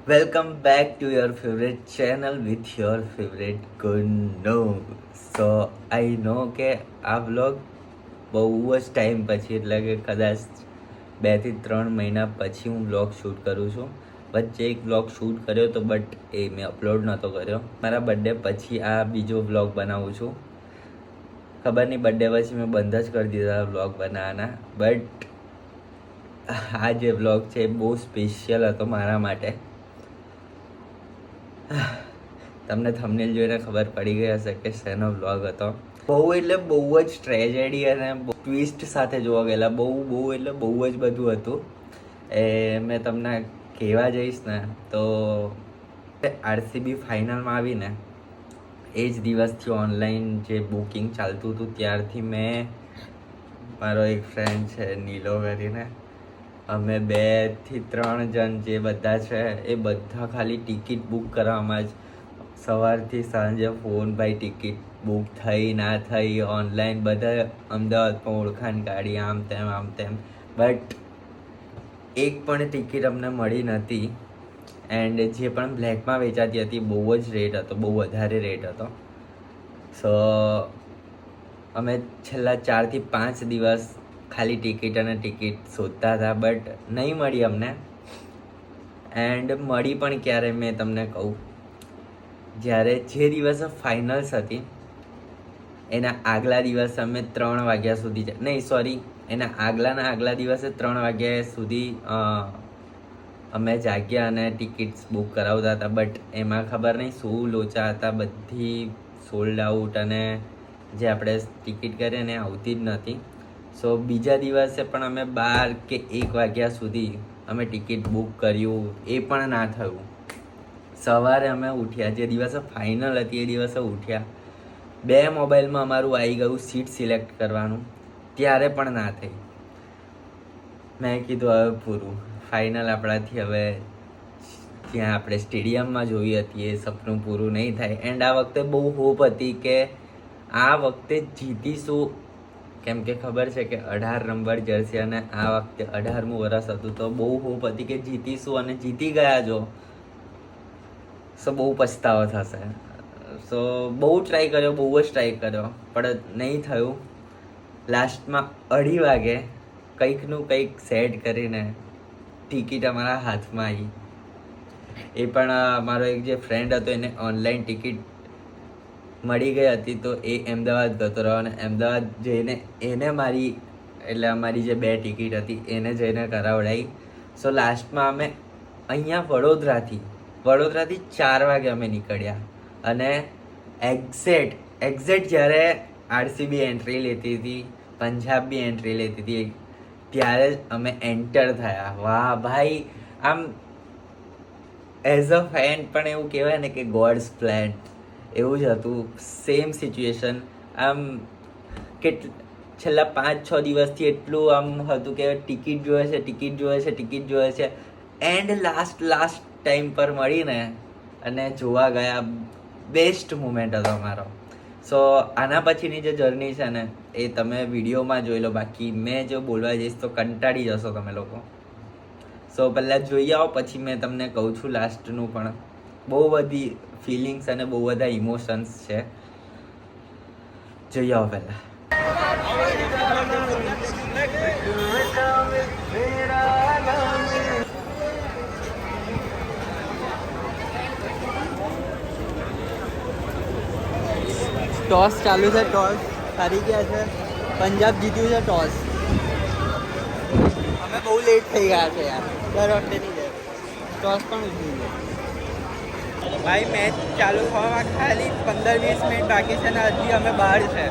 Welcome back to your favourite channel with your favourite Gunnu. So I know કે આ vlog બહુ જ time પછી, એટલે કે કદાચ 2 થી 3 મહિના પછી હું વ્લોગ શૂટ કરું છું. વચ્ચે એક વ્લોગ શૂટ કર્યો તો બટ એ મેં અપલોડ નહોતો કર્યો. મારા બર્થડે પછી આ બીજો વ્લોગ બનાવું છું. ખબર નહીં બર્થડે પછી મેં બંધ જ કરી દીધા વ્લોગ બનાવવાના. બટ આ જે વ્લોગ છે એ બહુ સ્પેશિયલ હતો મારા માટે. તમને થંબનેલ જોઈને ખબર પડી ગઈ હશે કે શેનો વ્લોગ હતો. બહુ એટલે બહુ જ ટ્રેજેડી અને ટ્વિસ્ટ સાથે જોવા ગયેલા. બહુ એટલે બહુ જ બધું હતું. એ મેં તમને કહેવા જઈશ ને તો આરસીબી ફાઇનલમાં આવીને એ જ દિવસથી ઓનલાઈન જે બુકિંગ ચાલતું હતું ત્યારથી મેં, મારો એક ફ્રેન્ડ છે નીલો કરીને, અમે 2 થી 3 જણ જે બધા છે એ બધા ખાલી ટિકિટ બુક કરવામાં જ સવારથી સાંજે ફોન ભાઈ ટિકિટ બુક થઈ ના થઈ, ઓનલાઈન બધા અમદાવાદમાં ઓળખાણ કાઢી, આમ તેમ. બટ એક પણ ટિકિટ અમને મળી નહોતી. એન્ડ જે પણ બ્લેકમાં વેચાતી હતી બહુ જ રેટ હતો, બહુ વધારે રેટ હતો. સો અમે છેલ્લા 4 થી 5 દિવસ ખાલી ટિકિટ શોધતા હતા, બટ નહીં મળી અમને. એન્ડ મળી પણ ક્યારે મેં તમને કહું, જ્યારે જે દિવસે ફાઇનલ્સ હતી એના આગલા દિવસે અમે 3 વાગ્યા સુધી, એના આગલા દિવસે 3 વાગ્યા સુધી અમે જાગ્યા અને ટિકિટ્સ બુક કરાવતા હતા. બટ એમાં ખબર નહીં શું લોચા હતા, બધી સોલ્ડ આઉટ, અને જે આપણે ટિકિટ કરીએ ને આવતી જ નહોતી. સો બીજા દિવસે પણ અમે 12 કે 1 વાગ્યા સુધી અમે ટિકિટ બુક કર્યું, એ પણ ના થયું. સવારે અમે ઉઠ્યા, જે દિવસે ફાઇનલ હતી એ દિવસે ઉઠ્યા, 2 મોબાઈલમાં અમારું આવી ગયું સીટ સિલેક્ટ કરવાનું, ત્યારે પણ ના થઈ. મેં કીધું હવે પૂરું, ફાઇનલ આપણાથી હવે જ્યાં આપણે સ્ટેડિયમમાં જોઈ હતી એ સપનું પૂરું નહીં થાય. એન્ડ આ વખતે બહુ હોપ હતી કે આ વખતે જીતીશું, કેમ કે ખબર છે કે 18 નંબર જર્સી અને આ વખતે 18મું વર્ષ હતું, તો બહુ હોપ હતી કે જીતીશું અને જીતી ગયા. જો સો બહુ પછતાવો થશે. સો બહુ જ ટ્રાય કર્યો પણ નહીં થયું. લાસ્ટમાં 2:30 વાગે કંઈકનું કંઈક સેટ કરીને ટિકિટ અમારા હાથમાં આવી. એ પણ મારો એક જે ફ્રેન્ડ હતો એને ઓનલાઈન ટિકિટ મળી ગઈ હતી, તો એ અમદાવાદ ગતો રહ્યો અને અમદાવાદ જઈને એને અમારી જે 2 ટિકિટ હતી એને જઈને કરાવડાવી. સો લાસ્ટમાં અમે અહીંયા વડોદરાથી 4 વાગે અમે નીકળ્યા અને એક્ઝેક્ટ જ્યારે આરસીબી એન્ટ્રી લેતી હતી, પંજાબ બી એન્ટ્રી લેતી હતી, ત્યારે જ અમે એન્ટર થયા. વાહ ભાઈ, આમ એઝ અ ફેન પણ એવું કહેવાય ને કે ગોડ્સ પ્લાન, એવું જ હતું. Same situation. આમ છેલ્લા 5-6 દિવસથી એટલું આમ હતું કે ટિકિટ જોઈએ છે. એન્ડ લાસ્ટ ટાઈમ પર મળીને અને જોવા ગયા. બેસ્ટ મુમેન્ટ હતો અમારો. સો આના પછીની જે જર્ની છે ને એ તમે વિડીયોમાં જોઈ લો, બાકી મેં જો બોલવા જઈશ તો કંટાળી જશો તમે લોકો. સો પહેલાં જોઈ આવો, પછી મેં તમને કહું છું લાસ્ટનું. પણ બહુ બધી ફિલિંગ્સ અને બહુ બધા ઇમોશન્સ છે. જોઈ આવો પહેલાં. ટોસ ચાલુ છે, ટોસ હારી ગયા છે, પંજાબ જીત્યું છે ટોસ. અમે બહુ લેટ થઈ ગયા છે યાર, દર વખતે નહીં જાય. ટોસ પણ ઉઠી ગયો ભાઈ. મેચ ચાલુ થવામાં ખાલી 15-20 મિનિટ બાકી છે ને હજી અમે બહાર છે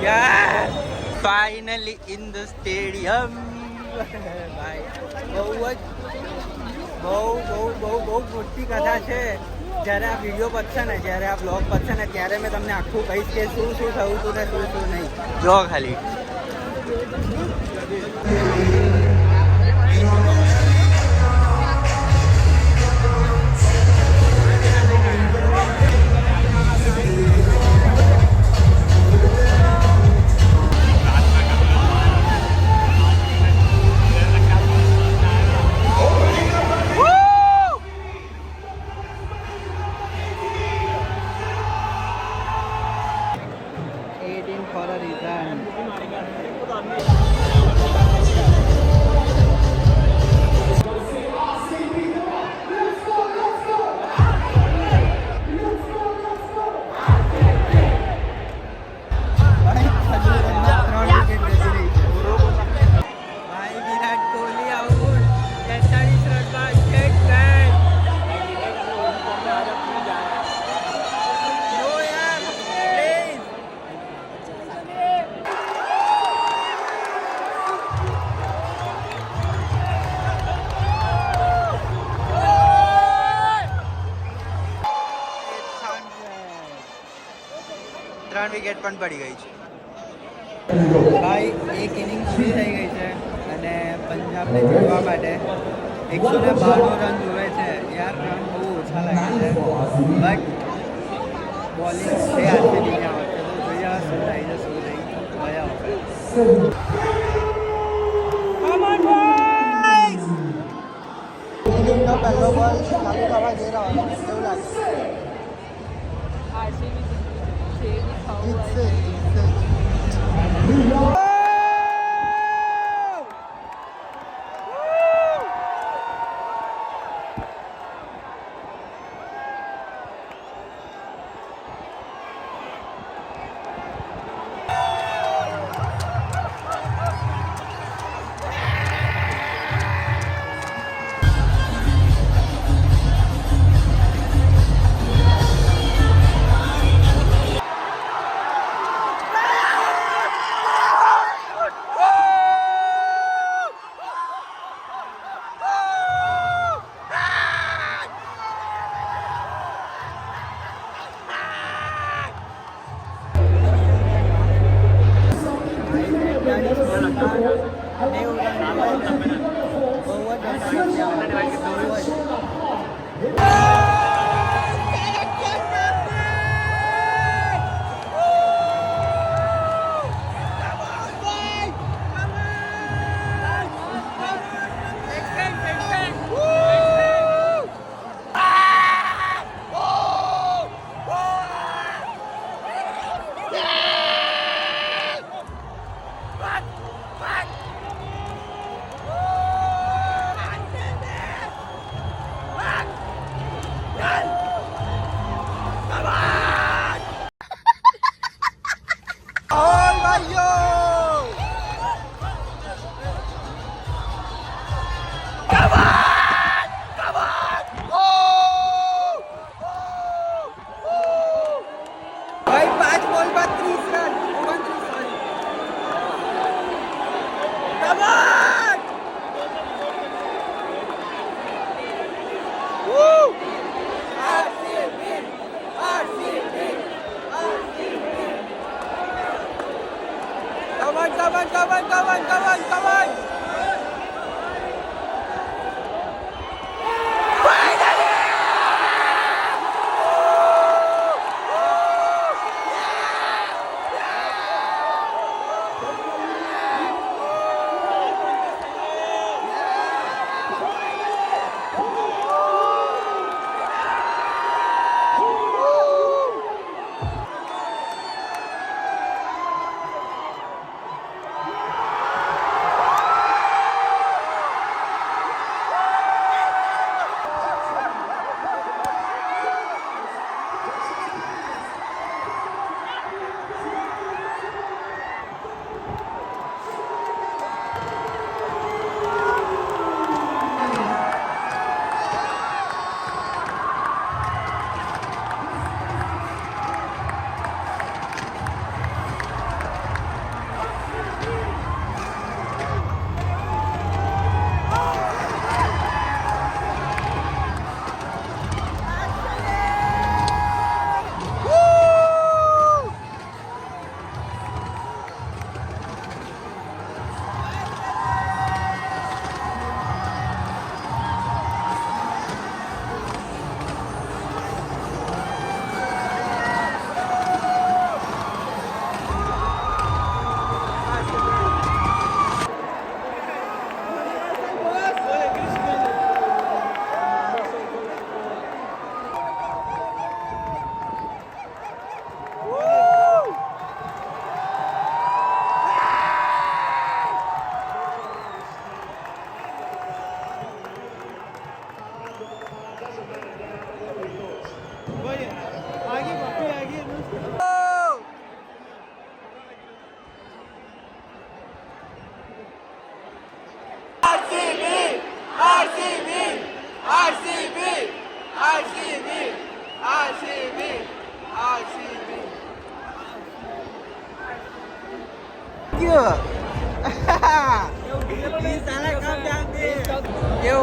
યાર. ફાઇનલી ઇન ધ સ્ટેડિયમ ભાઈ. બહુ મોટી કથા છે. જ્યારે આ વિડીયો પતશે ને, જ્યારે આ બ્લોગ પતશે ને, ત્યારે મેં તમને આખું કહીશ કે શું થયું હતું ને શું નહીં. જો ખાલી 3 વિકેટ પણ પડી ગઈ છે. ભાઈ એક ઇનિંગ પૂરી થઈ ગઈ છે અને પંજાબને જીતવા માટે 192 રન જોવે છે. યાર રન બહુ ઓછા લાગે છે, બટ બોલિંગ છે આરસીબીની આ વખતે. તો જોઈએ હવે શું થાય છે શું નહીં. મજા આવશે. ઇનિંગનો પહેલો બોલ ચાલુ થવા જઈ રહ્યો છે, કેવું લાગે? જીતશે જીતશે. Come on!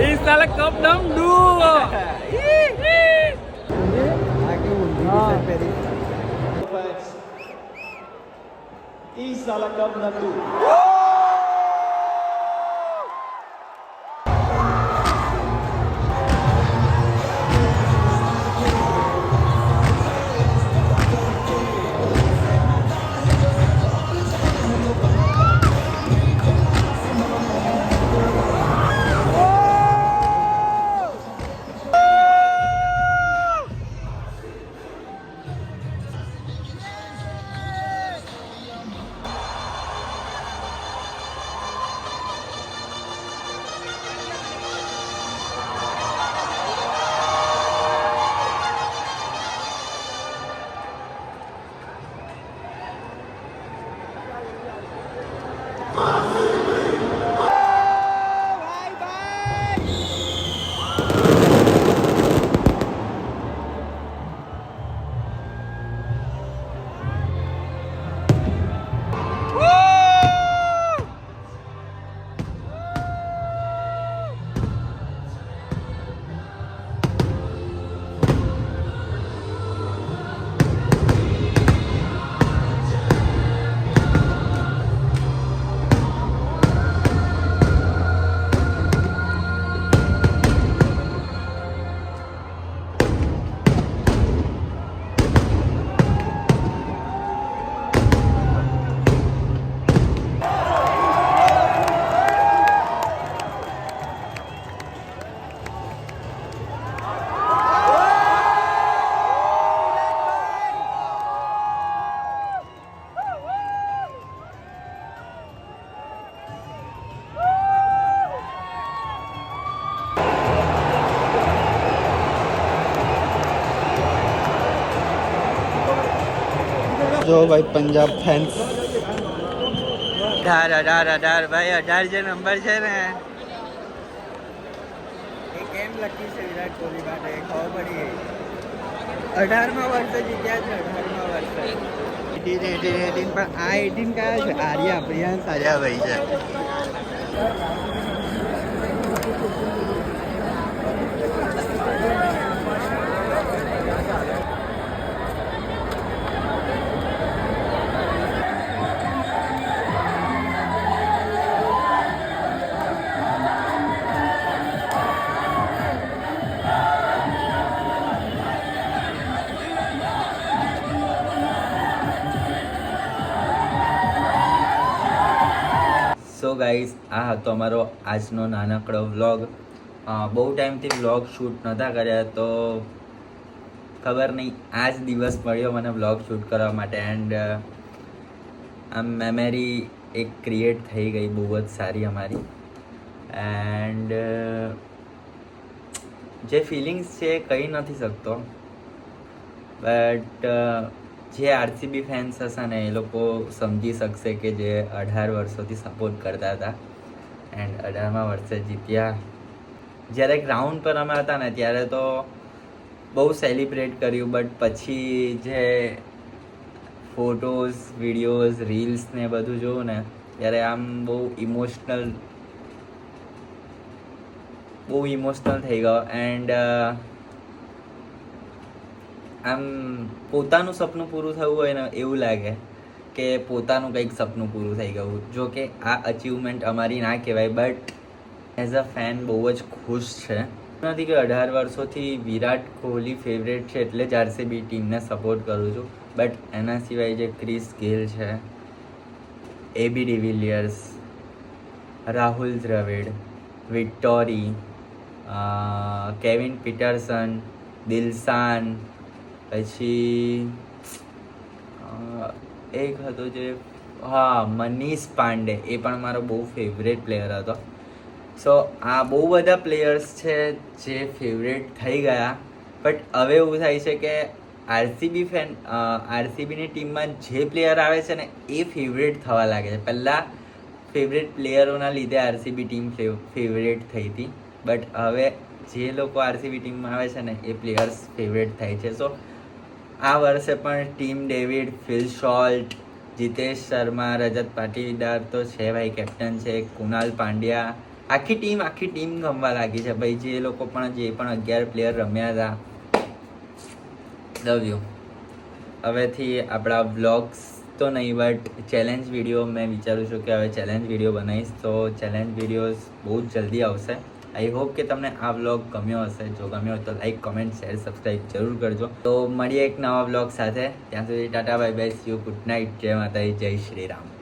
Ini salah kop dong dulu. साला कब नंदू જો ભાઈ પંજાબ ફેન્સ 18 ભાઈ 18 જે નંબર છે ને એ કેમ લકી છે વિરાટ કોહલી માટે ખબર પડી ગઈ 18માં વર્ષે જીત્યા છે 18માં વર્ષે 18 પણ આ 18 કયા છે આર્યા પ્રિયાંશ આર્યાભાઈ છે સો ગાઈઝ આ હતો અમારો આજનો નાનકડો વ્લોગ બહુ ટાઈમથી વ્લોગ શૂટ નહોતા કર્યા તો ખબર નહીં આ જ દિવસ મળ્યો મને વ્લોગ શૂટ કરવા માટે એન્ડ આમ મેમરી એક ક્રિએટ થઈ ગઈ બહુ જ સારી અમારી એન્ડ જે ફિલિંગ્સ છે એ કહી નથી શકતો બટ જે આરસીબી ફેન્સ હશે ને એ લોકો સમજી શકશે કે જે 18 વર્ષોથી સપોર્ટ કરતા હતા એન્ડ 18મા વર્ષે જીત્યા જ્યારે ગ્રાઉન્ડ પર અમે હતા ને ત્યારે તો બહુ સેલિબ્રેટ કર્યું બટ પછી જે ફોટોઝ વિડીયોઝ રીલ્સ ને બધું જોઉં ને ત્યારે આમ બહુ ઇમોશનલ થઈ ગયો એન્ડ આમ પોતાનું સપનું પૂરું થયું હોય ને એવું લાગે કે પોતાનું કંઈક સપનું પૂરું થઈ ગયું જો કે આ અચીવમેન્ટ અમારી ના કહેવાય બટ એઝ અ ફેન બહુ જ ખુશ છે નથી કે 18 વર્ષોથી વિરાટ કોહલી ફેવરેટ છે એટલે જ આરસીબી ટીમને સપોર્ટ કરું છું બટ એના સિવાય જે ક્રિસ ગેલ છે AB de Villiers Rahul Dravid Vettori Kevin Pietersen Dilshan પછી એક હતો જે મનીષ પાંડે એ પણ મારો બહુ ફેવરેટ પ્લેયર હતો સો આ બહુ બધા પ્લેયર્સ છે જે ફેવરેટ થઈ ગયા બટ હવે એવું થાય છે કે આરસીબીની ટીમમાં જે પ્લેયર આવે છે ને એ ફેવરેટ થવા લાગે છે પહેલાં ફેવરેટ પ્લેયરોના લીધે આરસીબી ટીમ ફેવરેટ થઈ હતી બટ હવે જે લોકો આરસીબી ટીમમાં આવે છે ને એ પ્લેયર્સ ફેવરેટ થાય છે સો આ વર્ષે પણ team David Phil Salt Jitesh Sharma Rajat Patidar તો છે ભાઈ કેપ્ટન છે કુનાલ પાંડ્યા આખી ટીમ ગમવા લાગી છે ભાઈ જે લોકો પણ 11 પ્લેયર રમ્યા હતા લવ યુ હવેથી આપણા વ્લોગ્સ તો નહીં બટ ચેલેન્જ વિડીયો મેં વિચારું છું કે હવે ચેલેન્જ વિડીયો બનાવીશ, તો ચેલેન્જ વિડીયોઝ બહુ જ જલ્દી આવશે. આઈ હોપ કે તમને આ વ્લોગ ગમ્યો હશે. જો ગમ્યો હોય તો લાઈક, કોમેન્ટ, શેર, સબસ્ક્રાઈબ જરૂર કરજો. તો મળીએ એક નવા વ્લોગ સાથે. ત્યાં સુધી Tata, bye bye, C you, good night, જય માતાજી, જય શ્રી રામ.